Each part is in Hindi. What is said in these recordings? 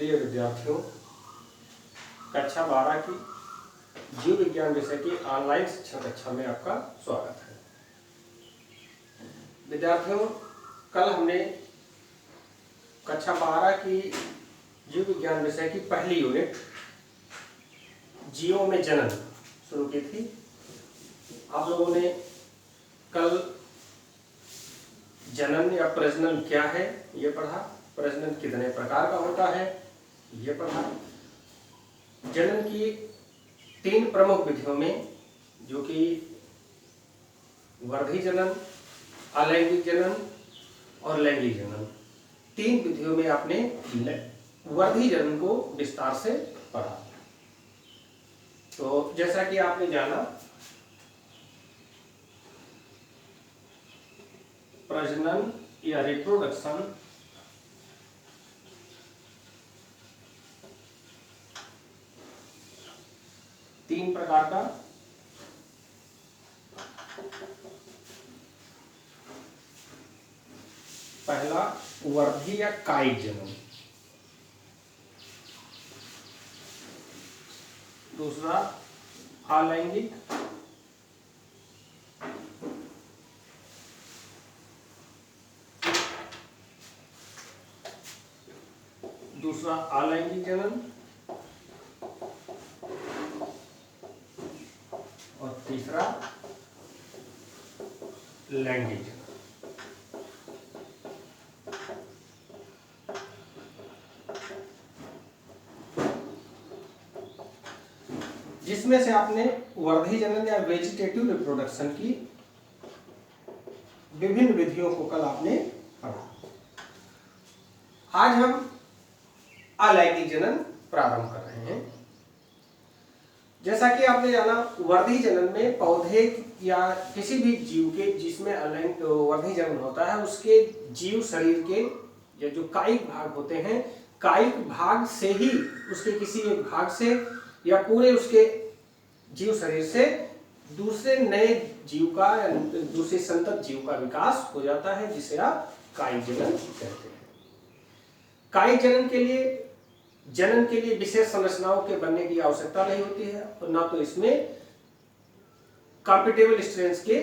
प्रिय विद्यार्थियों, कक्षा 12 की जीव विज्ञान विषय की ऑनलाइन शिक्षण कक्षा में आपका स्वागत है। विद्यार्थियों, कल हमने कक्षा 12 की जीव विज्ञान विषय की पहली यूनिट जीवों में जनन शुरू की थी। आप लोगों ने कल जनन या प्रजनन क्या है ये पढ़ा, प्रजनन कितने प्रकार का होता है ये पढ़ा। जनन की 3 प्रमुख विधियों में, जो कि वर्धी जनन, अलैंगिक जनन और लैंगिक जनन, 3 विधियों में आपने वर्धी जनन को विस्तार से पढ़ा। तो जैसा कि आपने जाना, प्रजनन या रिप्रोडक्शन तीन प्रकार का, पहला वर्धी या कायिक जनन, दूसरा अलैंगिक, जनन और तीसरा लैंगिक जनन। जिसमें से आपने वर्धी जनन या वेजिटेटिव रिप्रोडक्शन की विभिन्न विधियों को कल आपने पढ़ा। आज हम अलैंगिक जनन प्रारंभ कर रहे हैं। जैसा कि आपने जाना, वर्धी जनन में पौधे या किसी भी जीव के जिसमें वर्धी जनन होता है, उसके जीव शरीर के या जो कायिक भाग होते हैं, कायिक भाग से ही उसके किसी एक भाग से या पूरे उसके जीव शरीर से दूसरे नए जीव का या दूसरे संतत जीव का विकास हो जाता है, जिसे आप कायिक जनन कहते हैं। कायिक जनन के लिए विशेष संरचनाओं के बनने की आवश्यकता नहीं होती है और ना तो इसमें कॉम्पिटेबल स्ट्रेन्स के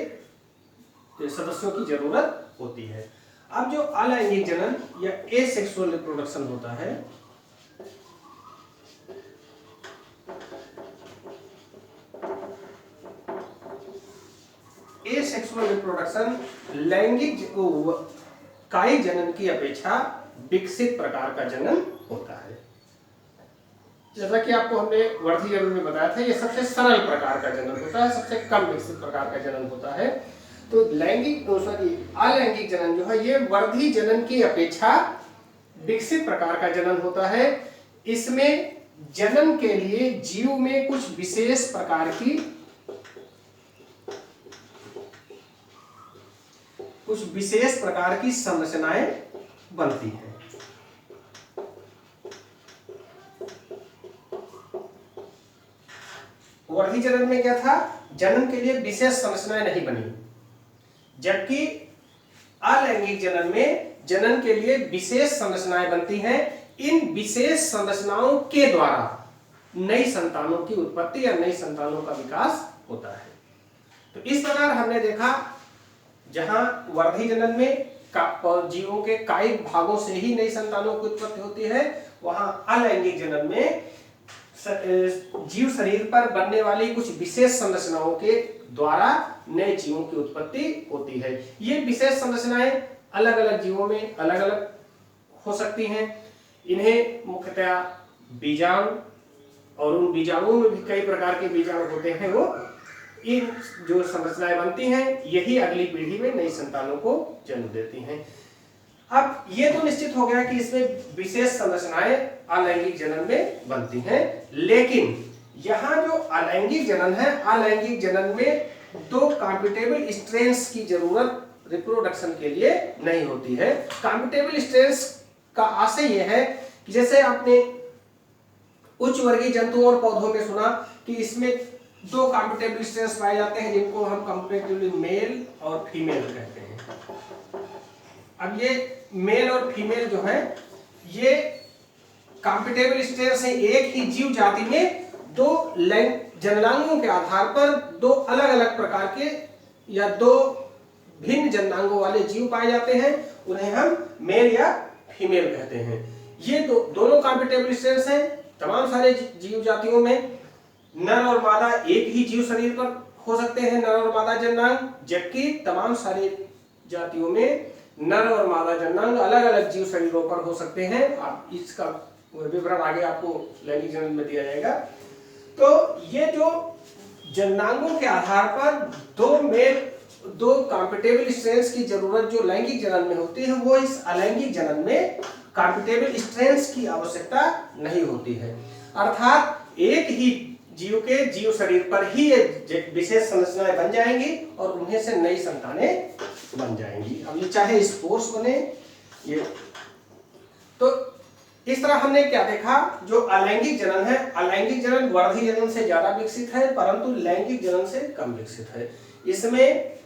सदस्यों की जरूरत होती है। अब जो अलैंगिक जनन या एसेक्सुअल रिप्रोडक्शन होता है, एसेक्सुअल रिप्रोडक्शन लैंगिक कायिक जनन की अपेक्षा विकसित प्रकार का जनन होता है। जैसा कि आपको हमने वर्धी जनन में बताया था, ये सबसे सरल प्रकार का जनन होता है, सबसे कम विकसित प्रकार का जनन होता है। तो अलैंगिक जनन जो है, ये वर्धी जनन की अपेक्षा विकसित प्रकार का जनन होता है। इसमें जनन के लिए जीव में कुछ विशेष प्रकार की संरचनाएं बनती हैं। वर्धी जनन में क्या था, जनन के लिए विशेष संरचनाएं नहीं बनी, जबकि अलैंगिक जनन में जनन के लिए विशेष संरचनाएं बनती हैं। इन विशेष संरचनाओं के द्वारा नई संतानों की उत्पत्ति या नई संतानों का विकास होता है। तो इस प्रकार हमने देखा, जहां वर्धी जनन में जीवों के कायिक भागों से ही नई संतानों की उत्पत्ति होती है, वहां अलैंगिक जनन में जीव शरीर पर बनने वाली कुछ विशेष संरचनाओं के द्वारा नए जीवों की उत्पत्ति होती है। ये विशेष संरचनाएं अलग अलग जीवों में अलग अलग हो सकती हैं। इन्हें मुख्यतः बीजाणु, और उन बीजाणुओं में भी कई प्रकार के बीजाणु होते हैं, वो इन जो संरचनाएं बनती हैं, यही अगली पीढ़ी में नई संतानों को जन्म देती हैं। अब ये तो निश्चित हो गया कि इसमें विशेष संरचनाएं अलैंगिक जनन में बनती हैं, लेकिन यहाँ जो अलैंगिक जनन है, अलैंगिक जनन में 2 कॉम्पिटेबल स्ट्रेन्स की जरूरत रिप्रोडक्शन के लिए नहीं होती है। कॉम्पिटेबल स्ट्रेन्स का आशय यह है कि जैसे आपने उच्च वर्गीय जंतुओं और पौधों में सुना कि इसमें 2 कॉम्पिटेबल स्ट्रेन्स पाए जाते हैं, जिनको हम कॉम्पिटेटिवली मेल और फीमेल कहते हैं। अब ये मेल और फीमेल जो है, ये कॉम्पिटेबल स्ट्रेंस है, एक ही जीव जाति में दो जननांगों के आधार पर दो अलग अलग प्रकार के या दो भिन्न जननांगों वाले जीव पाए जाते हैं, उन्हें हम मेल या फीमेल कहते हैं। ये दोनों कॉम्पिटेबल स्ट्रेंस हैं तमाम सारे जीव जातियों में। नर और मादा एक ही जीव शरीर पर हो सकते हैं, नर और मादा जननांग, जबकि तमाम सारी जातियों में नर और मादा जननांग अलग अलग जीव शरीरों पर हो सकते हैं। आप इसका विवरण आगे आपको लैंगिक जनन में दिया जाएगा। तो ये जो जननांगों के आधार पर दो कॉम्पिटेबल स्ट्रेंस की जरूरत जो लैंगिक जनन में होती है, वो इस अलैंगिक जनन में कॉम्पिटेबल स्ट्रेंस की आवश्यकता नहीं होती है। अर्थात एक ही जीव के जीव शरीर पर ही ये विशेष संरचनाएं बन जाएंगी और उन्हें से नई संतानें बन जाएंगी। अब ये चाहे स्पोर्स बने, ये तो इस तरह हमने क्या देखा, जो अलैंगिक जनन है, अलैंगिक जनन वर्धी जनन से ज्यादा विकसित है परंतु लैंगिक जनन से कम विकसित है। इसमें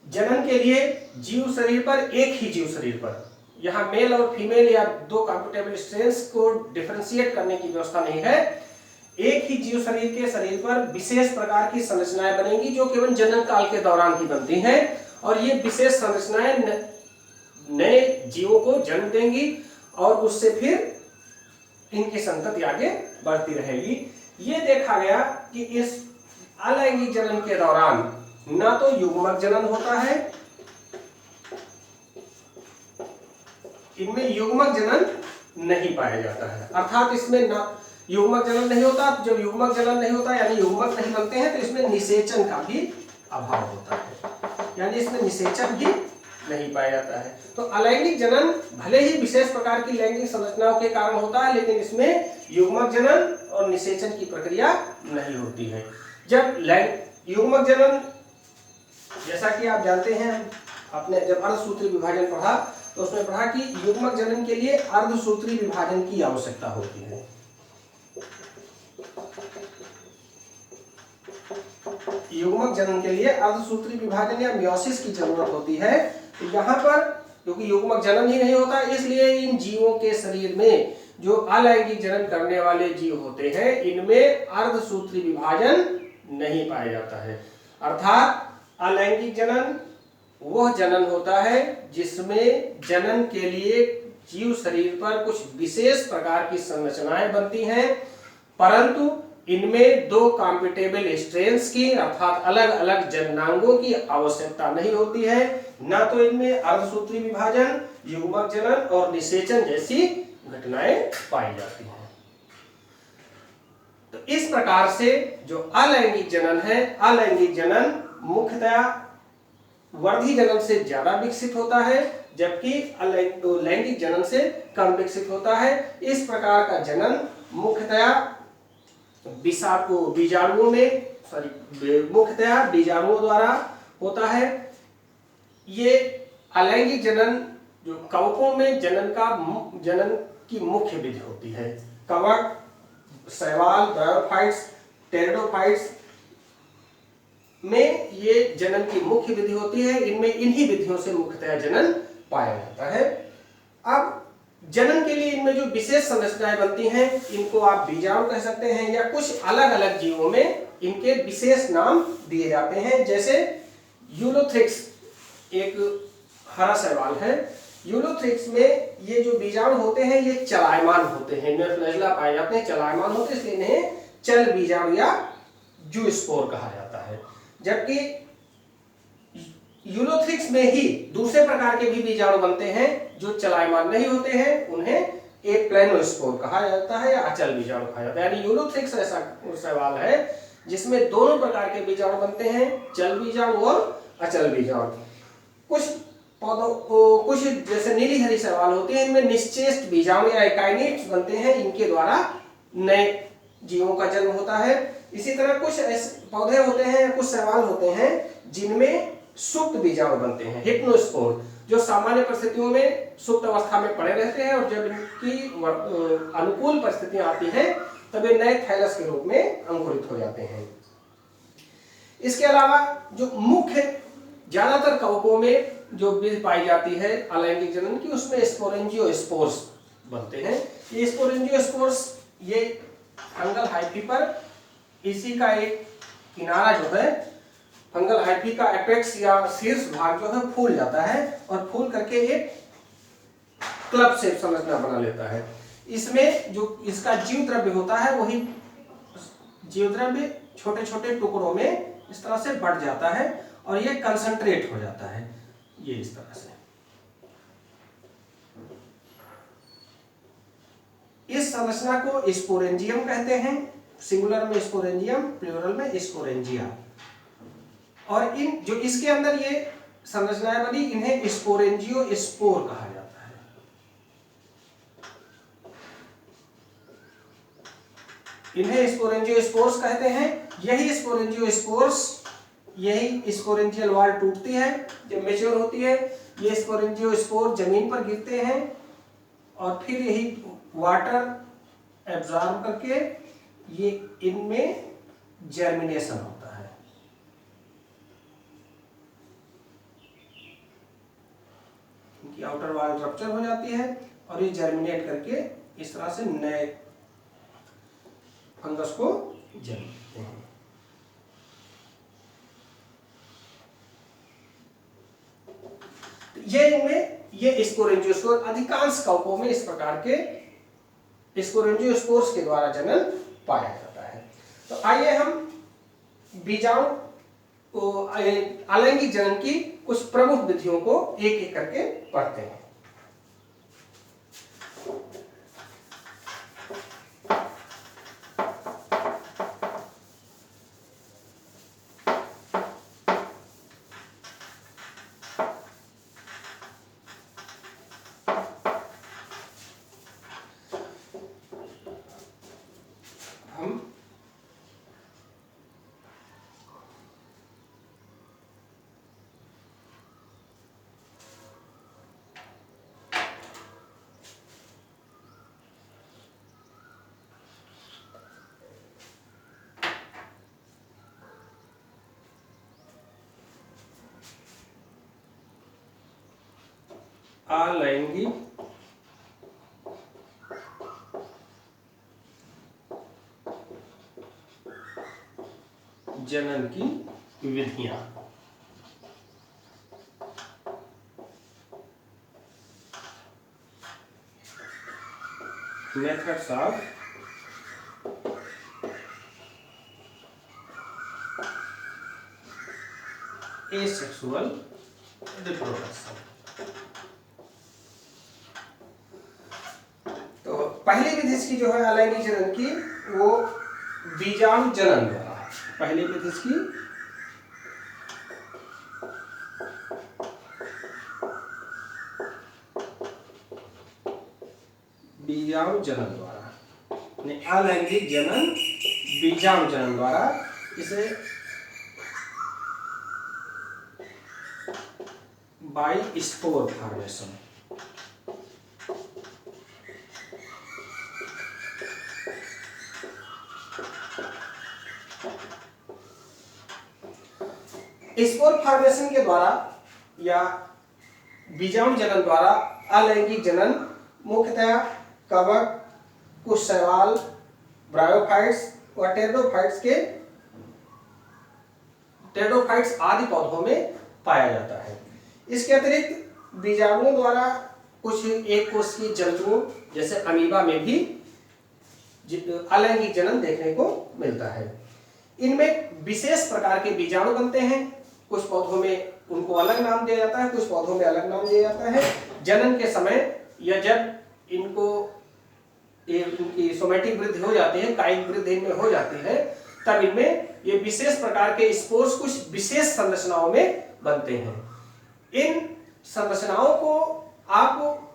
जनन के लिए जीव शरीर पर, एक ही जीव शरीर पर, यहाँ मेल और फीमेल या दो कॉम्पिटेबल स्ट्रेंस को डिफरेंशिएट करने की व्यवस्था नहीं है। एक ही जीव शरीर के शरीर पर विशेष प्रकार की संरचनाएं बनेंगी जो केवल जनन काल के दौरान ही बनती हैं, और ये विशेष संरचनाएं नए जीवों को जन्म देंगी और उससे फिर इनकी संतति आगे बढ़ती रहेगी। ये देखा गया कि इस अलैंगिक जनन के दौरान ना तो युग्मक जनन होता है, इनमें युग्मक जनन नहीं पाया जाता है। अर्थात इसमें ना युग्मक जनन नहीं होता। जब युग्मक जनन नहीं होता यानी युग्मक नहीं बनते हैं, तो इसमें निषेचन का भी अभाव होता है, यानी इसमें निषेचन भी नहीं पाया जाता है। तो अलैंगिक जनन भले ही विशेष प्रकार की लैंगिक संरचनाओं के कारण होता है, लेकिन इसमें युग्मक जनन और निषेचन की प्रक्रिया नहीं होती है। जब युग्मक जनन, जैसा कि आप जानते हैं, आपने जब अर्धसूत्री विभाजन पढ़ा तो उसमें पढ़ा कि युग्मक जनन के लिए अर्धसूत्री विभाजन की आवश्यकता होती है। युग्मक जनन के लिए अर्धसूत्री विभाजन या मियोसिस की जरूरत होती है। तो यहाँ पर क्योंकि युग्मक जनन ही नहीं होता, इसलिए इन जीवों के शरीर में जो अलैंगिक जनन करने वाले जीव होते हैं, इनमें अर्धसूत्री विभाजन नहीं पाया जाता है। अर्थात अलैंगिक जनन वह जनन होता है जिसमें जनन के लिए जीव शरीर पर कुछ विशेष प्रकार की संरचनाएं बनती हैं, परंतु इनमें दो कॉम्पिटेबल स्ट्रेंस की अर्थात अलग अलग जननांगों की आवश्यकता नहीं होती है। न तो इनमें अर्धसूत्री विभाजन, युग्मक जनन और निषेचन जैसी घटनाएं पाई जाती हैं। तो इस प्रकार से जो अलैंगिक जनन है, अलैंगिक जनन मुख्यतया वर्धी जनन से ज्यादा विकसित होता है, जबकि लैंगिक जनन से कम विकसित होता है। इस प्रकार का जनन मुख्यतया बीजाणुओं में मुख्यतया बीजाणुओं द्वारा होता है। ये अलैंगिक जनन जो कवकों में जनन की मुख्य विधि होती है। कवक, शैवाल, ब्रायोफाइट्स, टेरिडोफाइट्स में ये जनन की मुख्य विधि होती है। इनमें इन्हीं विधियों से मुख्यतः जनन पाया जाता है। अब जनन के लिए इनमें जो विशेष संरचनाएं बनती हैं, इनको आप बीजाणु कह सकते हैं, या कुछ अलग अलग जीवों में इनके विशेष नाम दिए जाते हैं। जैसे यूलोथ्रिक्स एक हरा शैवाल है। यूलोथ्रिक्स में ये जो बीजाणु होते हैं ये चलायमान होते हैं, इनमें फ्लैजेला पाए जाते हैं, चलायमान होते हैं, इसलिए इन्हें चल बीजाणु या जूस्पोर कहा जाता है। जबकि यूलोथ्रिक्स में ही दूसरे प्रकार के भी बीजाणु बनते हैं जो चलायमान नहीं होते हैं, उन्हें एक प्लेनोस्पोर कहा जाता है या अचल बीजाणु कहा जाता है। यानी यूलोथ्रिक्स ऐसा सवाल है जिसमें दोनों प्रकार के बीजाणु बनते हैं, चल बीजाणु और अचल बीजाणु। कुछ पौधों कुछ जैसे नीली हरी शैवाल होती है, इनमें निश्चेष्ट बीजाणु या एकाइनेट्स बनते हैं, इनके द्वारा नए जीवों का जन्म होता है। इसी तरह कुछ ऐसे पौधे होते हैं, कुछ शैवाल होते हैं जिनमें सुप्त बीजाणु बनते हैं, हिप्नोस्पोर, जो सामान्य परिस्थितियों में सुप्त अवस्था में पड़े रहते हैं और जब इनकी अनुकूल परिस्थितियां आती हैं तब ये नए थैलस के रूप में अंकुरित हो जाते हैं। इसके अलावा जो मुख्य ज्यादातर कवकों में जो विधि पाई जाती है अलैंगिक जनन की, उसमें स्पोरेंजियोस्पोर्स बनते हैं। ये स्पोरेंजियोस्पोर्स ये फंगल हाइफी पर इसी का एक किनारा जो है फंगल हाइफी का एपेक्स या शीर्ष भाग जो है फूल जाता है और फूल करके एक क्लब शेप संरचना बना लेता है। इसमें जो इसका जीव द्रव्य होता है वही जीव द्रव्य छोटे छोटे टुकड़ों में इस तरह से बढ़ जाता है और ये कंसंट्रेट हो जाता है, ये इस तरह से। इस संरचना को स्पोरेंजियम कहते हैं, सिंगुलर में स्पोरेंजियम, प्लूरल में स्पोरेंजिया। और इन जो इसके अंदर ये संरचनाएं बनी इन्हें स्पोरेंजियोस्पोर कहा जाता है। इन्हें स्पोरेंजियोस्पोर्स कहते हैं। यही स्पोरेंजियोस्पोर्स, यही स्पोरेंजियल वॉल टूटती है जब मैच्योर होती है, ये स्पोरेंजियोस्पोर जमीन पर गिरते हैं और फिर यही वाटर एब्जॉर्ब करके ये इनमें जर्मिनेशन होता है। इनकी आउटर वॉल रप्चर हो जाती है और ये जर्मिनेट करके इस तरह से नए फंगस को जन्म देते हैं। ये इनमें ये स्पोरेंजियोस्पोर अधिकांश कवकों में इस प्रकार के स्पोरेंजियोस्पोर्स के द्वारा जनन पाया जाता है। तो आइए हम बीजाणु अलैंगिक जनन की कुछ प्रमुख विधियों को एक एक करके पढ़ते हैं। अलैंगिक जनन की विधियां। Methods of asexual reproduction. तो पहली विधि इसकी जो है अलैंगिक जनन की वो बीजाणु जनन द्वारा है। पहली विधि इसकी बीजाणु जनन द्वारा, अलैंगिक जनन बीजाणु जनन द्वारा। इसे by spore formation, spore formation के द्वारा या बीजाणु जनन द्वारा अलैंगिक जनन मुख्यतया कवक, कुछ शैवाल, ब्रायोफाइट्स और टेरिडोफाइट्स आदि पौधों में पाया जाता है। इसके अतिरिक्त बीजाणुओं द्वारा कुछ एक कोशिकीय जंतुओं जैसे अमीबा में भी अलैंगिक जनन देखने को मिलता है। इनमें विशेष प्रकार के बीजाणु बनते हैं। कुछ पौधों में उनको अलग नाम दिया जाता है, कुछ पौधों में अलग नाम दिया जाता है। जनन के समय या जब इनकी सोमैटिक वृद्धि हो जाती है, कायिक वृद्धि इनमें हो जाती है, तब इनमें ये विशेष प्रकार के स्पोर्स कुछ विशेष संरचनाओं में बनते हैं। इन संरचनाओं को आप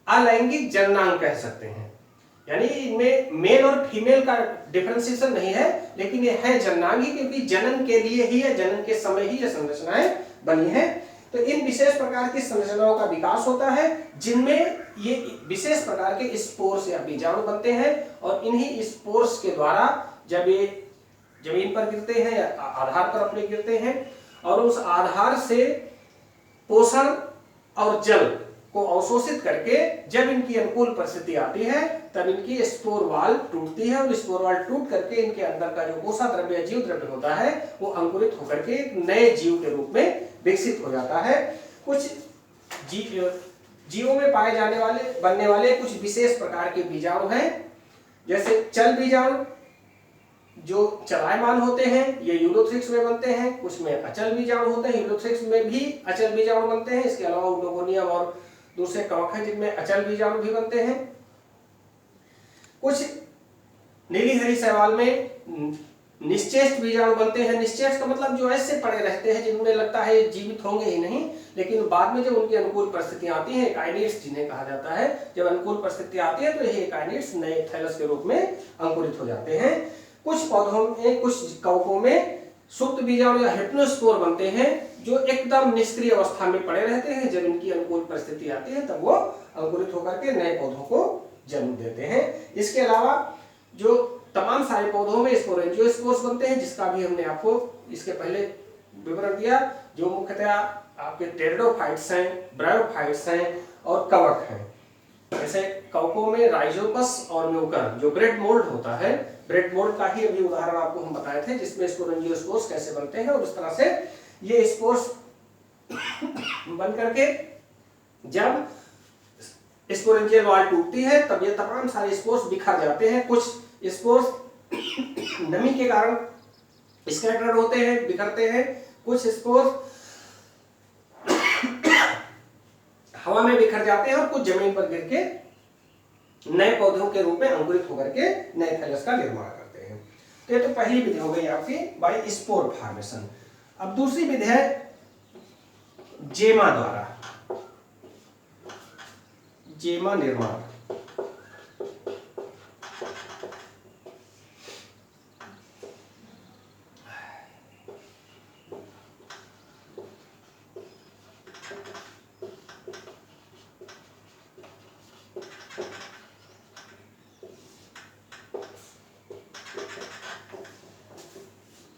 अलैंगिक जननांग कह सकते हैं। यानी इनमें मेल और फीमेल का डिफरेंशिएशन नहीं है, लेकिन ये है जननांगी, क्योंकि जनन के लिए ही है, जनन के समय ही ये संरचनाएं बनी हैं। तो इन विशेष प्रकार की संरचनाओं का विकास होता है जिनमें ये विशेष प्रकार के स्पोर्स या बीजाणु बनते हैं और इन्हीं स्पोर्स के द्वारा जब ये जमीन पर गिरते हैं या आधार पर अपने गिरते हैं और उस आधार से पोषण और जल को अवशोषित करके जब इनकी अनुकूल परिस्थिति आती है तब इनकी स्पोर वाल टूटती है और स्पोर वाल टूट करके इनके अंदर का जो कोशा द्रव्य जीव द्रव्य होता है वो अंकुरित होकर के एक नए जीव के रूप में विकसित हो जाता है। कुछ जीवों में पाए जाने वाले बनने वाले कुछ विशेष प्रकार के बीजाणु हैं, जैसे चल बीजाणु जो चलायमान होते हैं, ये यूरोथ्रिक्स में बनते हैं। कुछ में अचल बीजाणु होते हैं, यूरोथ्रिक्स में भी अचल बीजाणु बनते हैं। इसके अलावा उडोगोनियम और दूसरे कवक हैं जिनमें अचल बीजाणु भी बनते हैं। कुछ नीली हरी शैवाल में निश्चेष्ट बीजाणु बनते हैं। निश्चेष्ट का मतलब जो ऐसे पड़े रहते हैं जिनमें लगता है जीवित होंगे ही नहीं, लेकिन बाद में जब उनकी अनुकूल परिस्थितियां आती हैं, एकाइनिड्स जिन्हें कहा जाता है, जब अनुकूल परिस्थिति आती है तो ये एकाइनिड्स नए थैलस के रूप में अंकुरित हो जाते हैं। कुछ पौधों में, कुछ कवकों में सुप्त बीजाणु या हिप्नोस्पोर बनते हैं जो एकदम निष्क्रिय अवस्था में पड़े रहते हैं। जब इनकी अनुकूल परिस्थिति आती है तब वो अंकुरित होकर के नए पौधों को जन्म देते हैं। इसके अलावा जो तमाम सारे पौधों में स्पोरेंजियोस्पोर्स बनते हैं, जिसका भी हमने आपको इसके पहले विवरण दिया, जो मुख्यतः आपके टेरिडोफाइट्स हैं, ब्रायोफाइट्स हैं और कवक हैं। जैसे कवकों में राइजोपस और म्यूकर, जो ब्रेड मोल्ड होता है, ब्रेड मोल्ड का ही अभी उदाहरण आपको हम बताए थे, जिसमें स्पोरेंजियोस्पोर्स कैसे बनते हैं और इस तरह से ये स्पोर्स बन करके जब स्पोरेंजियल वाल टूटती है तब ये तमाम सारे स्पोर्स बिखर जाते हैं। कुछ स्पोर्स नमी के कारण स्कैटर्ड होते हैं, बिखरते हैं। कुछ स्पोर्स हवा में बिखर जाते हैं और कुछ जमीन पर गिर के नए पौधों के रूप में अंकुरित होकर के नए थैलस का निर्माण करते हैं। तो ये तो पहली विधि हो गई आपकी बाय स्पोर फॉर्मेशन। अब दूसरी विधि है जेमा द्वारा, जेमा निर्माण।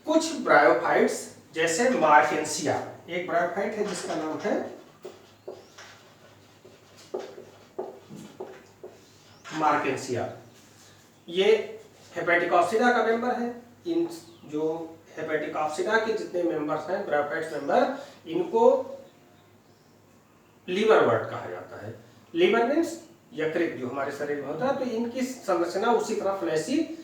कुछ ब्रायोफाइट्स जैसे मार्केंसिया, एक ब्रायोफाइट है जिसका नाम है मार्केंसिया, ये हेपेटिकॉप्सिडा का मेंबर है। इन जो हेपेटिकॉप्सिडा के जितने मेंबर्स हैं, ब्रायोफाइट्स मेंबर, इनको लीवर वर्ड कहा जाता है। लीवर मीन्स यकृत जो हमारे शरीर में होता है, तो इनकी संरचना उसी तरह फ्लैशी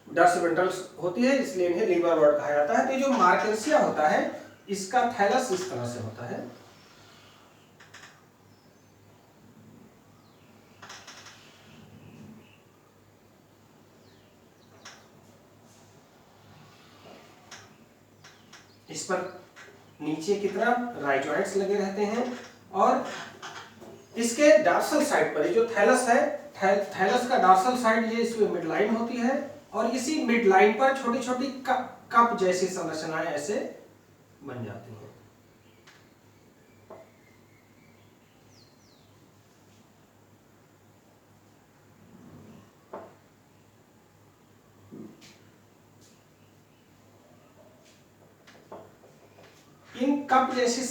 डॉर्सिवेंट्रल होती है, इसलिए इन्हें लीवर वर्ड कहा जाता है। तो जो मार्केंसिया होता है इसका थैलस इस तरह से होता है। इस पर नीचे की तरफ राइजोइड्स लगे रहते हैं और इसके डार्सल साइड पर, ये जो थैलस है, थैलस का डार्सल साइड ये इसमें मिड लाइन होती है और इसी मिड लाइन पर छोटी छोटी कप जैसी संरचनाएं ऐसे बन जाती हैं। इन कप जैसी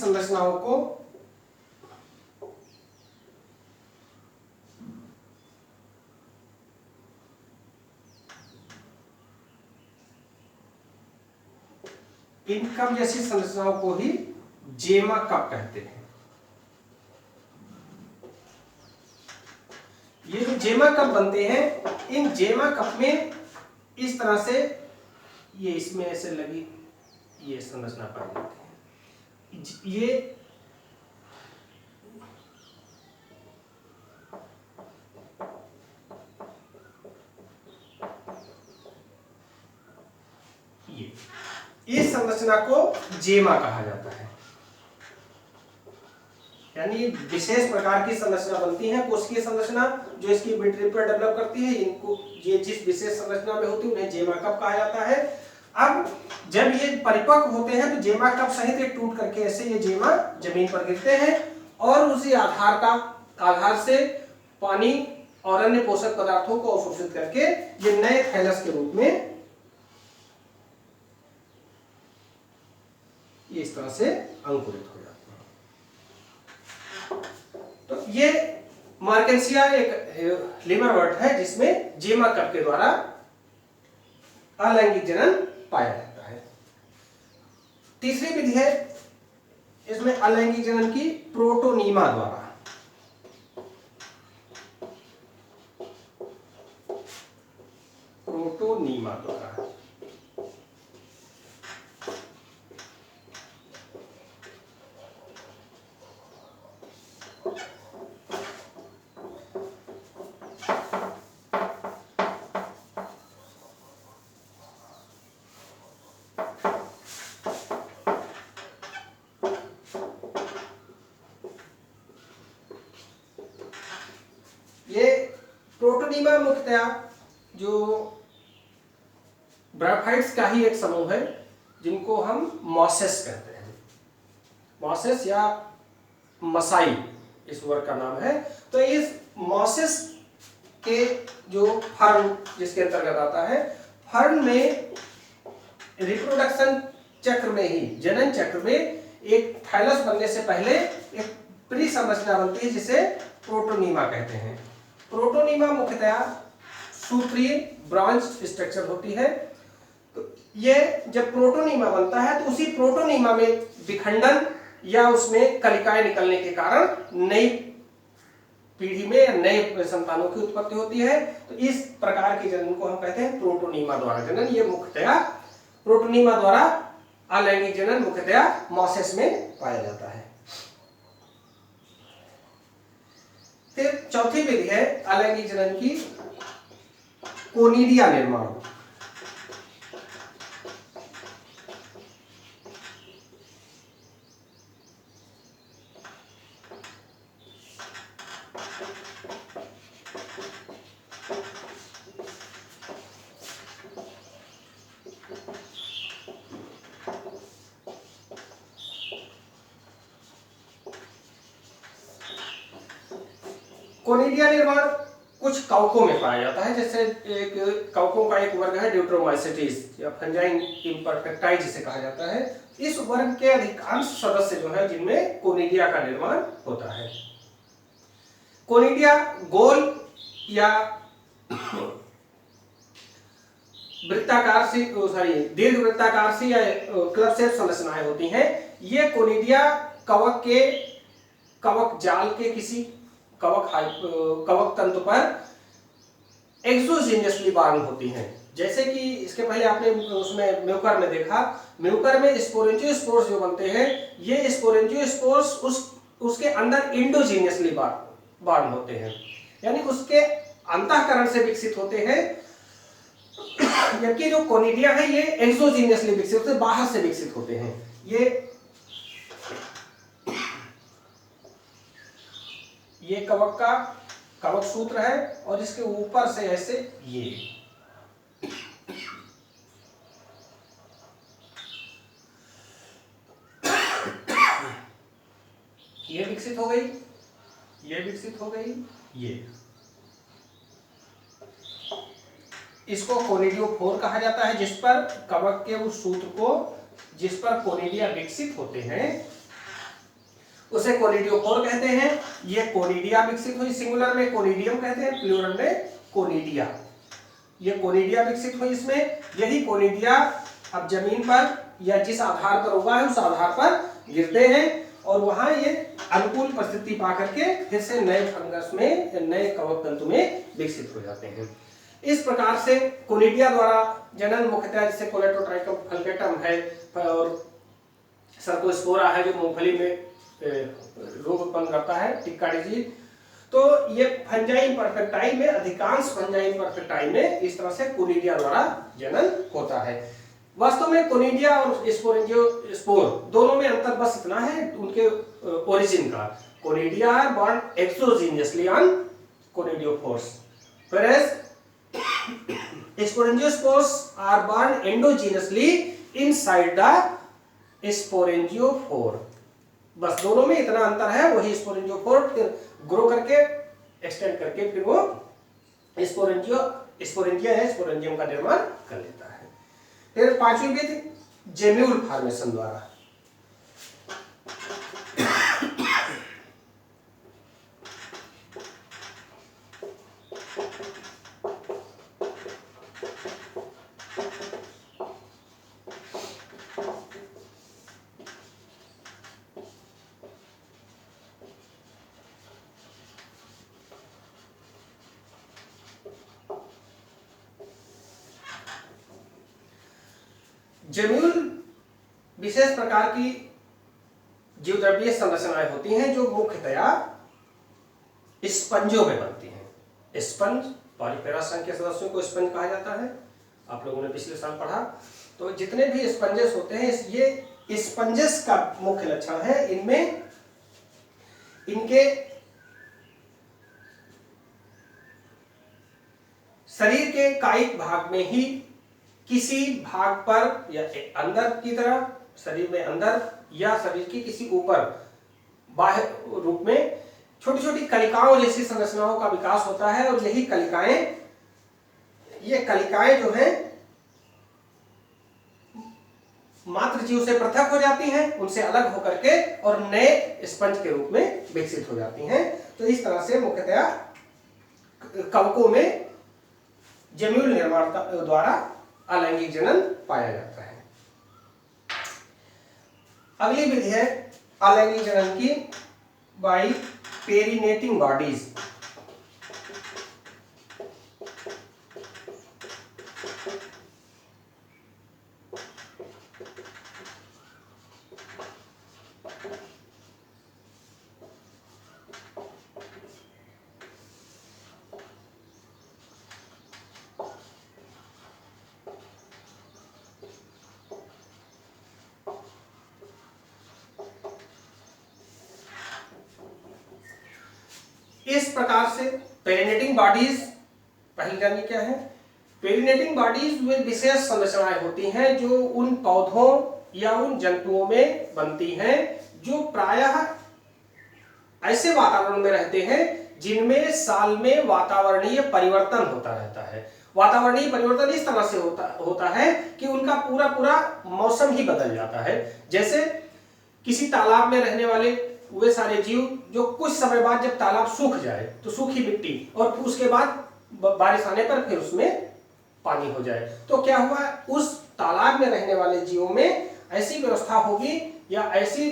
संरचनाओं को ही जेमा कप कहते हैं। ये जो जेमा कप बनते हैं, इन जेमा कप में इस तरह से ये इसमें ऐसे लगी ये संरचना पाई जाती है। ये इस संरचना को जेमा कहा जाता है। यानी विशेष प्रकार की संरचना बनती है, कोशिकीय संरचना जो इसकी मिडरिप पर डेवलप करती है, इनको ये जिस विशेष संरचना में होती है उन्हें जेमा कप कहा जाता है। अब जब ये परिपक्व होते हैं तो जेमा कप सहित एक टूट करके ऐसे ये जेमा जमीन पर गिरते हैं और उसी आधार से पानी और अन्य पोषक पदार्थों को अवशोषित करके ये नए थैलस के रूप में ये इस तरह से अंकुरित हो जाते हैं। तो ये मार्केंसिया एक लिवरवर्ट है जिसमें जेमा कप के द्वारा अलैंगिक जनन पाया जाता है। तीसरी विधि है इसमें अलैंगिक जनन की प्रोटोनीमा द्वारा। प्रोटोनीमा द्वारा ये प्रोटोनीमा मुख्यतया जो ब्रायोफाइट्स का ही एक समूह है जिनको हम मॉसेस कहते हैं। मॉसेस या मसाई इस वर्ग का नाम है। तो इस मॉसेस के जो फर्न जिसके अंतर्गत आता है, फर्न में रिप्रोडक्शन चक्र में ही, जनन चक्र में एक थाइलस बनने से पहले एक प्री संरचना बनती है जिसे प्रोटोनीमा कहते हैं। प्रोटोनीमा मुख्यतया सूत्रीय ब्रांच स्ट्रक्चर होती है। तो ये जब प्रोटोनीमा बनता है तो उसी प्रोटोनीमा में विखंडन या उसमें कलिकाएं निकलने के कारण नई पीढ़ी में या नए संतानों की उत्पत्ति होती है। तो इस प्रकार के जनन को हम कहते हैं प्रोटोनीमा द्वारा जनन। ये मुख्यतया प्रोटोनीमा द्वारा अलैंगिक जनन मुख्यतया मॉसेस में पाया जाता है। फिर चौथी विधि है अलैंगिक जनन की कोनिडिया निर्माण। कोनिडिया निर्माण कुछ कवकों में पाया जाता है। जैसे एक कवकों का एक वर्ग है ड्यूट्रोमाइसेटिस या फंजाइन इम्परफेक्टाई जिसे कहा जाता है। इस वर्ग के अधिकांश सदस्य जो है जिनमें कोनिडिया का निर्माण होता है। कोनिडिया गोल या वृत्ताकार सी दीर्घ वृत्ताकार सी या क्लब शेप संरचनाएं होती हैं। ये कोनिडिया कवक जाल के किसी कवक तंतु पर एक्सोजीनियसली बाउंड होती हैं। जैसे कि इसके पहले आपने उसमें म्यूकर में देखा, म्यूकर में स्पोरेंजियोस्पोर्स जो बनते हैं, ये स्पोरेंजियोस्पोर्स उसके अंदर इंडोजीनियसली बाउंड होते हैं, यानी उसके अंतःकरण से विकसित होते हैं। जबकि जो कोनिडिया है ये एक्सोजीनियसली विकसित होते हैं, बाहर से विकसित होते हैं। ये कवक सूत्र है और इसके ऊपर से ऐसे ये विकसित हो गई, ये विकसित हो गई, ये इसको कोनिडियोफोर कहा जाता है। जिस पर कवक के उस सूत्र को जिस पर कोनिडिया विकसित होते हैं उसे कोनिडियोफोर कहते हैं। ये कोनिडिया विकसित हुई, सिंगुलर में कोनिडियम कहते हैं, प्लूरल में कोनिडिया। ये कोनिडिया विकसित हुई इसमें। यही कोनिडिया अब जमीन पर या जिस आधार पर उगा है उस आधार पर गिरते हैं और वहां ये अनुकूल परिस्थिति पा करके फिर से नए फंगस में, नए कवक तंतु में विकसित हो जाते हैं। इस प्रकार से कोनिडिया द्वारा जनन मुख्यतः जैसे कोलेटोट्राइकम फल्केटम है और सर्कोस्पोरा है जो मूंगफली में रोग उत्पन्न करता है, टिक्का डिजीज। तो ये फंजाई इम्परफेक्टाई में, अधिकांश फंजाई इम्परफेक्टाई में इस तरह से कोनिडिया द्वारा जनन होता है। वास्तव में कोनिडिया और स्पोरेंजियोस्पोर दोनों में अंतर बस इतना है उनके ओरिजिन का। Conidia are borne exogenously on conidiophores, whereas sporangiospours are born endogenously inside the sporangiophore। बस दोनों में इतना अंतर है। वही स्पोरेंजियोफोर ग्रो करके एक्सटेंड करके फिर वो स्पोरेंजिया है स्पोरेंजियम का निर्माण कर लेता है। फिर पांचवी विधि जेम्यूल फॉर्मेशन द्वारा। जम्यूल विशेष प्रकार की जीवद्रव्यीय संरचनाएं होती हैं जो मुख्यतया स्पंजों में बनती हैं। स्पंज, पॉलीपेरा संघ के सदस्यों को स्पंज कहा जाता है, आप लोगों ने पिछले साल पढ़ा। तो जितने भी स्पंजेस होते हैं ये स्पंजेस का मुख्य लक्षण है, इनमें इनके शरीर के कायिक भाग में ही किसी भाग पर या अंदर की तरफ शरीर में अंदर या शरीर की किसी ऊपर बाह्य रूप में छोटी छोटी कलिकाओं जैसी संरचनाओं का विकास होता है और यही कलिकाएं जो हैं मात्र जीव से पृथक हो जाती हैं, उनसे अलग होकर के और नए स्पंज के रूप में विकसित हो जाती हैं। तो इस तरह से मुख्यतया कवकों में जम्यूल निर्माण द्वारा अलैंगिक जनन पाया जाता है। अगली विधि है अलैंगिक जनन की बाई पेरिनेटिंग बॉडीज। इस प्रकार से पेरिनेटिंग बॉडीज, पहली जानिए क्या है। पेरिनेटिंग बॉडीज वे विशेष संरचनाएं होती हैं जो उन पौधों या उन जंतुओं में बनती हैं जो प्रायः ऐसे वातावरण में रहते हैं जिनमें साल में वातावरणीय परिवर्तन होता रहता है। वातावरणीय परिवर्तन इस तरह से होता है कि उनका पूरा मौसम ही बदल जाता है। जैसे किसी तालाब में रहने वाले वे सारे जीव जो कुछ समय बाद जब तालाब सूख जाए तो सूखी मिट्टी और उसके बाद बारिश आने पर फिर उसमें पानी हो जाए, तो क्या हुआ, उस तालाब में रहने वाले जीवों में ऐसी व्यवस्था होगी या ऐसी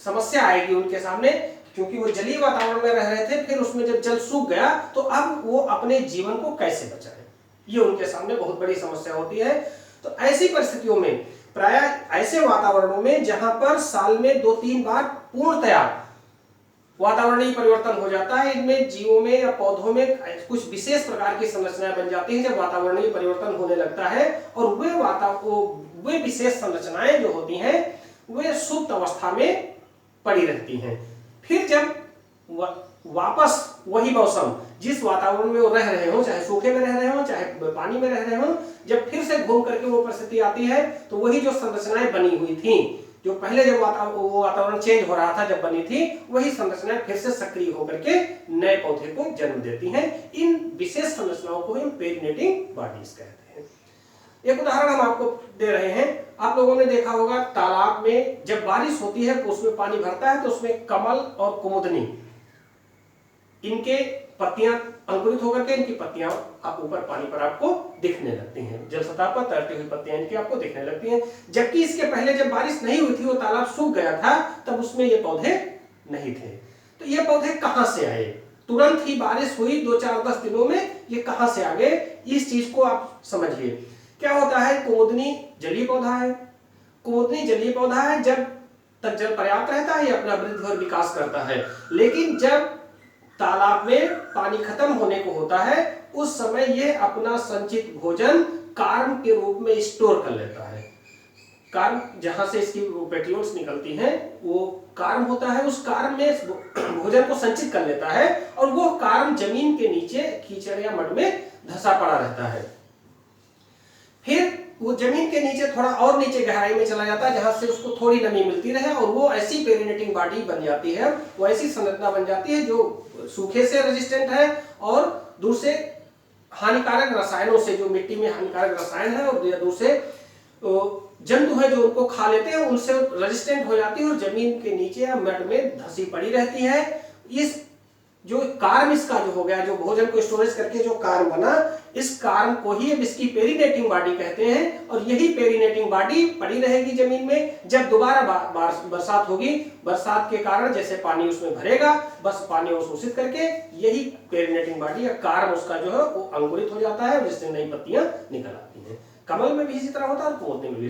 समस्या आएगी उनके सामने, क्योंकि वो जलीय वातावरण में रह रहे थे, फिर उसमें जब जल सूख गया तो अब वो अपने जीवन को कैसे बचाए, ये उनके सामने बहुत बड़ी समस्या होती है। तो ऐसी परिस्थितियों में प्राय ऐसे वातावरणों में जहां पर साल में 2-3 बार पूर्णतया वातावरणीय परिवर्तन हो जाता है, इनमें जीवों में या पौधों में कुछ विशेष प्रकार की संरचनाएं बन जाती हैं जब वातावरणीय परिवर्तन होने लगता है, और वे विशेष संरचनाएं जो होती हैं वे सुप्त अवस्था में पड़ी रहती हैं। फिर जब वापस वही मौसम जिस वातावरण में वो रह रहे हो, चाहे सूखे में रह रहे हो चाहे पानी में रह रहे हो, जब फिर से घूम करके वो परिस्थिति आती है तो वही जो संरचनाएं बनी हुई थी, जो पहले जब वो वातावरण चेंज हो रहा था जब बनी थी, वही संरचनाएं फिर से सक्रिय होकर के नए पौधे को जन्म देती हैं। इन विशेष संरचनाओं को हम पेरिनेटिंग बॉडीज कहते हैं। एक उदाहरण हम आपको दे रहे हैं। आप लोगों ने देखा होगा तालाब में जब बारिश होती है तो उसमें पानी भरता है तो उसमें कमल और कुमुदनी, इनके पत्तियां अंकुरित होकर के इनकी पत्तियां आप ऊपर पानी पर आपको दिखने लगती हैं, जल सतह पर तैरती हुई पत्तियां इनकी आपको दिखने लगती हैं। जबकि इसके पहले जब बारिश नहीं हुई थी, वो तालाब सूख गया था, तब उसमें ये पौधे नहीं थे। तो ये पौधे कहां से आए? तुरंत ही बारिश हुई 2-4-10 दिनों में, ये कहां से आ गए? इस चीज को आप समझिए। क्या होता है, कुमुदनी जलीय पौधा है। कुमुदनी जलीय पौधा है, जब तक जल पर्याप्त रहता है ये अपना वृद्धि और विकास करता है, लेकिन जब तालाब में पानी खत्म होने को होता है उस समय ये अपना संचित भोजन कार्म के रूप में स्टोर कर लेता है। कार्म जहां से इसकी पेटियोल्स निकलती हैं वो कार्म होता है, उस कार्म में भोजन को संचित कर लेता है और वो कार्म जमीन के नीचे कीचड़ या मड में धंसा पड़ा रहता है। फिर वो जमीन के नीचे थोड़ा और नीचे गहराई में चला जाता है जहां से उसको थोड़ी नमी मिलती रहे, और वो ऐसी पेरिनेटिंग बॉडी बन जाती है, वो ऐसी संरचना बन जाती है जो सूखे से रेजिस्टेंट है और दूसरे हानिकारक रसायनों से, जो मिट्टी में हानिकारक रसायन है और दूसरे जंतु है जो उनको खा लेते हैं, उनसे रेजिस्टेंट हो जाती है और जमीन के नीचे या मड में धंसी पड़ी रहती है। इस जो कार्म इसका जो हो गया, जो भोजन को स्टोरेज करके जो कार्म बना, इस कार्म को ही अब इसकी पेरिनेटिंग बॉडी कहते हैं। और यही पेरिनेटिंग बॉडी पड़ी रहेगी जमीन में। जब दोबारा बरसात होगी, बरसात के कारण जैसे पानी उसमें भरेगा, बस पानी अवशोषित करके यही पेरिनेटिंग बॉडी या कार्म उसका जो है वो अंकुरित हो जाता है, जिससे नई पत्तियां निकल आती हैं। कमल में भी इसी तरह होता है और पौधे में भी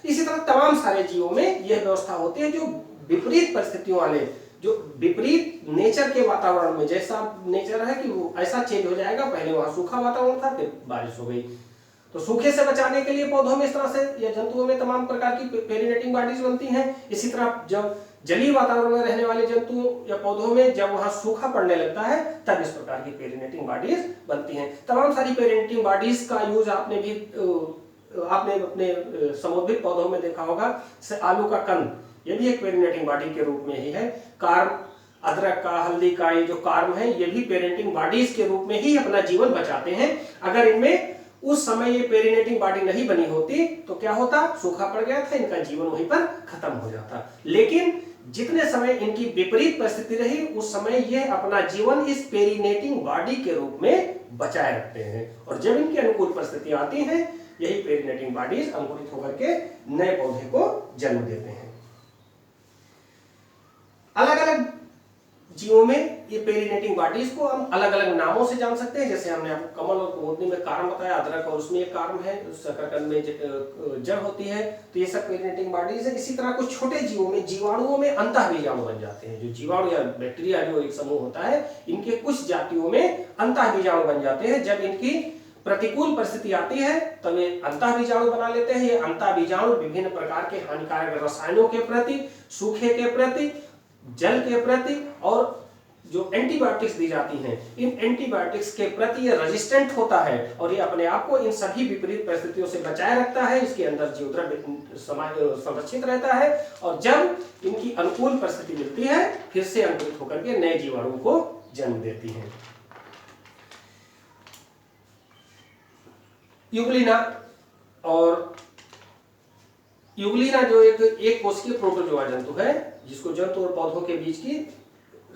इसी तरह तमाम सारे जीवों में यह व्यवस्था होती है। जो विपरीत परिस्थितियों वाले, जो विपरीत नेचर के वातावरण में, जैसा नेचर है कि वो ऐसा चेंज हो जाएगा, पहले वहां सूखा वातावरण था फिर बारिश हो गई, तो सूखे से बचाने के लिए पौधों में इस तरह से या जंतुओं में तमाम प्रकार की पेरिनेटिंग बॉडीज बनती हैं। इसी तरह जब जलीय वातावरण में रहने वाले जंतुओं या पौधों में जब वहां सूखा पड़ने लगता है तब इस प्रकार की पेरिनेटिंग बॉडीज बनती हैं। तमाम सारी पेरिनेटिंग बॉडीज का यूज आपने अपने समुद्री पौधों में देखा होगा। जैसे आलू का कंद, ये भी एक पेरिनेटिंग बॉडी के रूप में ही है। कार्म, अदरक का, हल्दी का, ये जो कार्म है ये भी पेरिनेटिंग बॉडीज के रूप में ही अपना जीवन बचाते हैं। अगर इनमें उस समय ये पेरिनेटिंग बॉडी नहीं बनी होती तो क्या होता, सूखा पड़ गया था, इनका जीवन वहीं पर खत्म हो जाता। लेकिन जितने समय इनकी विपरीत परिस्थिति रही उस समय ये अपना जीवन इस पेरिनेटिंग बॉडी के रूप में बचाए रखते हैं, और जब इनकी अनुकूल परिस्थिति आती है यही पेरिनेटिंग बॉडीज अंकुरित होकर के नए पौधे को जन्म देते हैं। अलग अलग जीवों में ये पेरिनेटिंग बॉडीज को हम अलग अलग नामों से जान सकते हैं। जैसे हमने आपको कमल और कुमुदनी में कार्म बताया, अदरक और उसमें एक कार्म है, शकरकंद में जड़ होती है, तो ये सब पेरिनेटिंग बॉडीज है। इसी तरह कुछ छोटे जीवों में, जीवाणुओं में अंतःबीजाणु बन जाते हैं। जो जीवाणु या बैक्टीरिया जो एक समूह होता है, इनके कुछ जातियों में अंतःबीजाणु बन जाते हैं। जब इनकी प्रतिकूल परिस्थिति आती है तब ये अंतःबीजाणु बना लेते हैं। ये अंतःबीजाणु विभिन्न प्रकार के हानिकारक रसायनों के प्रति, सूखे के प्रति, जल के प्रति और जो एंटीबायोटिक्स दी जाती हैं, इन एंटीबायोटिक्स के प्रति ये रेजिस्टेंट होता है और ये अपने आप को इन सभी विपरीत परिस्थितियों से बचाए रखता है। इसके अंदर जीवद्रव्य संरक्षित रहता है और जब इनकी अनुकूल परिस्थिति मिलती है फिर से अंकुरित होकर के नए जीवाणु को जन्म देती है। यूग्लिना और यूग्लिना जो एक कोशिकीय प्रोटोजोआ जंतु है, जिसको जंतु और पौधों के बीच की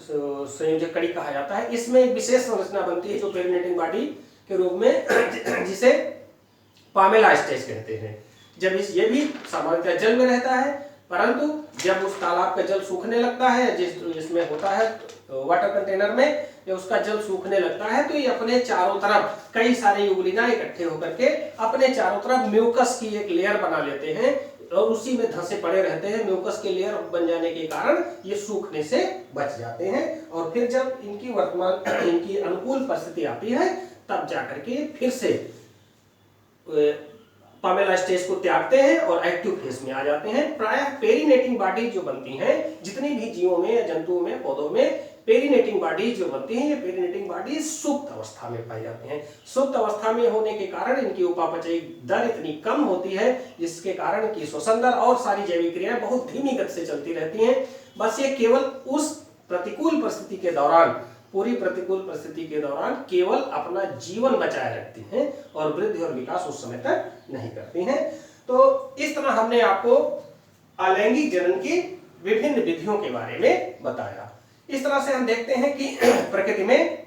संयोजक कड़ी कहा जाता है, इसमें एक विशेष संरचना बनती है जो पेरिनेटिंग बॉडी के रूप में जिसे पामेला स्टेज कहते हैं। जब ये भी सामान्यतः जल में रहता है, परंतु जब उस तालाब का जल सूखने लगता है, जिसमें होता है वाटर कंटेनर में, जब उसका जल सूखने लगता है तो ये अपने चारों तरफ कई सारे यूग्लिना इकट्ठे होकर के अपने चारों तरफ म्यूकस की एक लेयर बना लेते हैं और उसी में धंसे पड़े रहते हैं। म्यूकस के लेयर बन जाने के कारण ये सूखने से बच जाते हैं और फिर जब इनकी अनुकूल परिस्थिति आती है तब जाकर के फिर से पामेला स्टेज को त्यागते हैं और एक्टिव फेज में आ जाते हैं। प्रायः पेरिनेटिंग बॉडीज जो बनती हैं, जितनी भी जीवों में या जंतुओं में, पौधों में पेरिनेटिंग बॉडीज जो बनती हैं, ये पेरिनेटिंग बॉडीज सुप्त अवस्था में पाई जाती हैं। सुप्त अवस्था में होने के कारण इनकी उपापचयी दर इतनी कम होती है जिसके कारण की श्वसन दर और सारी जैविक क्रियाएं बहुत धीमी गति से चलती रहती हैं। बस ये केवल उस प्रतिकूल परिस्थिति के दौरान, पूरी प्रतिकूल परिस्थिति के दौरान केवल अपना जीवन बचाए रखती हैं और वृद्धि और विकास उस समय तक नहीं करती हैं। तो इस तरह हमने आपको अलैंगिक जनन की विभिन्न विधियों के बारे में बताया। इस तरह से हम देखते हैं कि प्रकृति में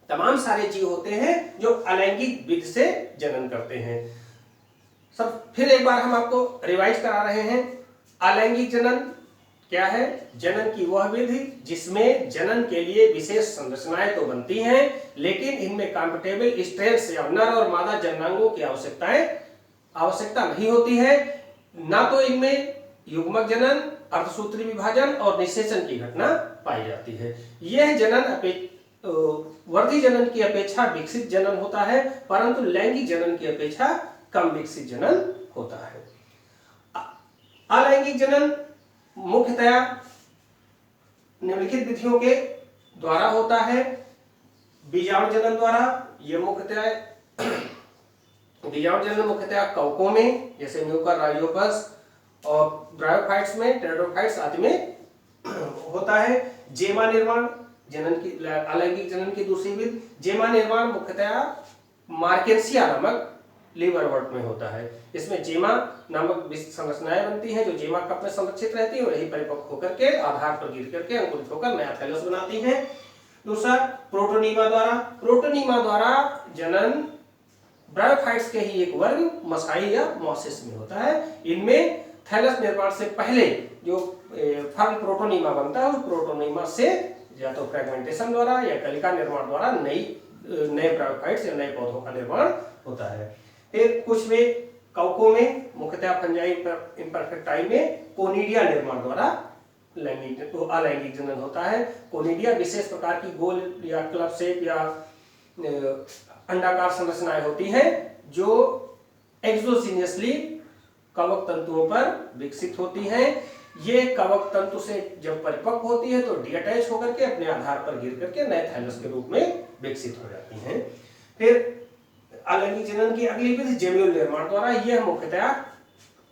तमाम सारे जीव होते हैं जो अलैंगिक विधि से जनन करते हैं। सब फिर एक बार हम आपको रिवाइज करा रहे हैं। अलैंगिक जनन क्या है? जनन की वह विधि जिसमें जनन के लिए विशेष संरचनाएं तो बनती हैं, लेकिन इनमें कंफर्टेबल स्ट्रेस या नर और मादा जननांगों की आवश्यकता नहीं होती है। ना तो इनमें युग्मक जनन, अर्धसूत्री विभाजन और निषेचन की घटना पाई जाती है। यह जनन वर्धी जनन की अपेक्षा विकसित जनन होता है, परंतु लैंगिक जनन की अपेक्षा कम विकसित जनन होता है। अलैंगिक जनन मुख्यतया निम्नलिखित विधियों के द्वारा होता है। बीजाणु जनन द्वारा, यह बीजाणु जनन मुख्यतया कवकों में जैसे म्यूकर, राइजोपस और ब्रायोफाइट्स में, टेरिडोफाइट्स आदि में होता है। जेमा निर्माण जनन की, अलैंगिक जनन की दूसरी विधि। जेमा निर्माण मुख्यतया मार्केंसिया नामक लीवरवर्ट में होता है। इसमें जेमा नामक संरचनाएं बनती हैं जो जेमा कप में संरक्षित रहती है और यही परिपक्व होकर के आधार पर गिर करके अंकुरित होकर नया थैलस बनाती हैं। दूसरा प्रोटोनीमा द्वारा। प्रोटोनीमा द्वारा जनन ब्रायोफाइट्स के ही एक वर्ग मसाई या मॉसिस में होता है। इनमें थैलस निर्माण से पहले जो फर्म प्रोटोनीमा बनता है उस प्रोटोनीमा से या तो फ्रेगमेंटेशन द्वारा या कलिका निर्माण द्वारा नए ब्रायोफाइट्स या नए पौधों का निर्माण होता है। फिर कुछ में कवकों में, मुख्यतः फंजाई इम्परफेक्टाई में कोनिडिया निर्माण द्वारा अलैंगिक जनन होता है। कोनिडिया विशेष प्रकार की गोल या क्लब शेप या अंडाकार संरचनाएं होती हैं जो एक्सोजीनियसली कवक तंतुओं पर विकसित होती हैं। ये कवक तंतु से जब परिपक्व होती है तो डीअटैच होकर के अपने आधार पर गिर करके नए थैलस के रूप में विकसित हो जाती हैं। फिर अलैंगिक जनन की अगली विधि जेम्यूल निर्माण द्वारा, यह मुख्यतः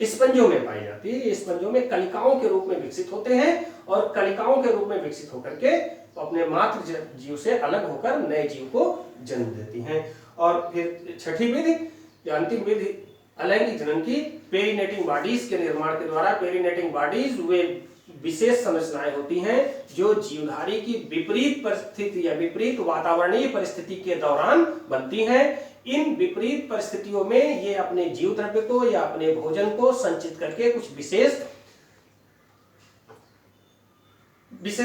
स्पंजों में पाई जाती है। ये स्पंजों में कलिकाओं के रूप में विकसित होते हैं और कलिकाओं के रूप में विकसित होकर के अपने मातृ जीव से अलग होकर नए जीव को जन्म देती हैं। और फिर छठी विधि या अंतिम विधि अलैंगिक जनन की पेरिनेटिंग बॉडीज के निर्माण के द्वारा। पेरिनेटिंग बॉडीज वे विशेष संरचनाएं होती हैं जो जीवधारी की विपरीत परिस्थिति या विपरीत वातावरणीय परिस्थिति के दौरान बनती हैं। इन विपरीत परिस्थितियों में ये अपने जीव द्रव्य को या अपने भोजन को संचित करके कुछ विशेष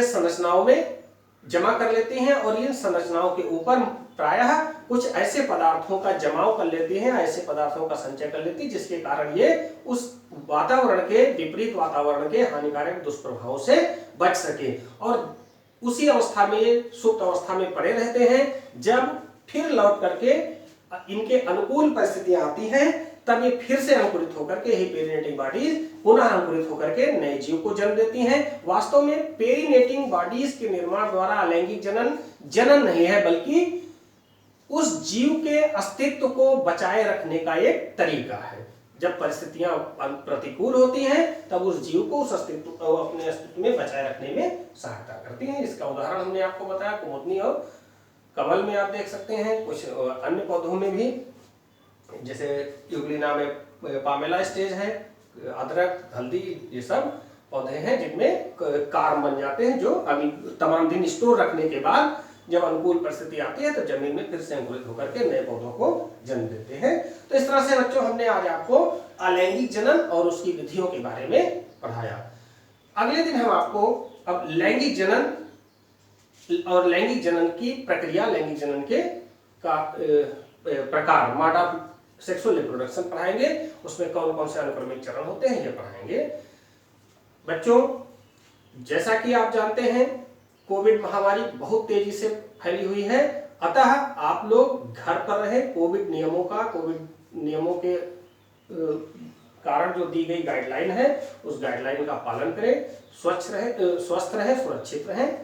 संरचनाओं में जमा कर लेती हैं और इन संरचनाओं के ऊपर प्रायः कुछ ऐसे पदार्थों का जमाव कर लेती हैं, ऐसे पदार्थों का संचय कर लेती है जिसके कारण ये उस वातावरण के, विपरीत वातावरण के हानिकारक दुष्प्रभावों से बच सके और उसी अवस्था में, सुप्त अवस्था में पड़े रहते हैं। जब फिर लौट करके इनके अनुकूल परिस्थितियां आती हैं तब ये फिर से अंकुरित होकर के ही पेरिनेटिंग बॉडीज पुनः अंकुरित होकर के नए जीव को जन्म देती हैं। वास्तव में पेरिनेटिंग बॉडीज के निर्माण द्वारा अलैंगिक जनन नहीं है, बल्कि उस जीव के अस्तित्व को बचाए रखने का एक तरीका है। जब परिस्थितियां प्रतिकूल होती हैं तब उस जीव को उस अस्तित्व, अपने अस्तित्व में बचाए रखने में सहायता करती हैं। इसका उदाहरण हमने आपको बताया, कुमुदनी और कमल में आप देख सकते हैं। कुछ अन्य पौधों में भी, जैसे यूग्लिना में पामेला स्टेज है, अदरक, हल्दी, ये सब पौधे हैं जिनमें कार्म बन जाते हैं जो अभी तमाम दिन स्टोर रखने के बाद जब अनुकूल परिस्थिति आती है तो जमीन में फिर से अंकुरित होकर के नए पौधों को जन्म देते हैं। तो इस तरह से बच्चों हमने आज आपको अलैंगिक जनन और उसकी विधियों के बारे में पढ़ाया। अगले दिन हम आपको अब लैंगिक जनन और लैंगिक जनन की प्रक्रिया, लैंगिक जनन के का प्रकार, मोड ऑफ सेक्सुअल रिप्रोडक्शन पढ़ाएंगे। उसमें कौन कौन से अनुक्रमिक चरण होते हैं ये पढ़ाएंगे। बच्चों, जैसा कि आप जानते हैं कोविड महामारी बहुत तेजी से फैली हुई है, अतः आप लोग घर पर रहें। कोविड नियमों के कारण जो दी गई गाइडलाइन है उस गाइडलाइन का पालन करें, स्वस्थ रहें, सुरक्षित रहें।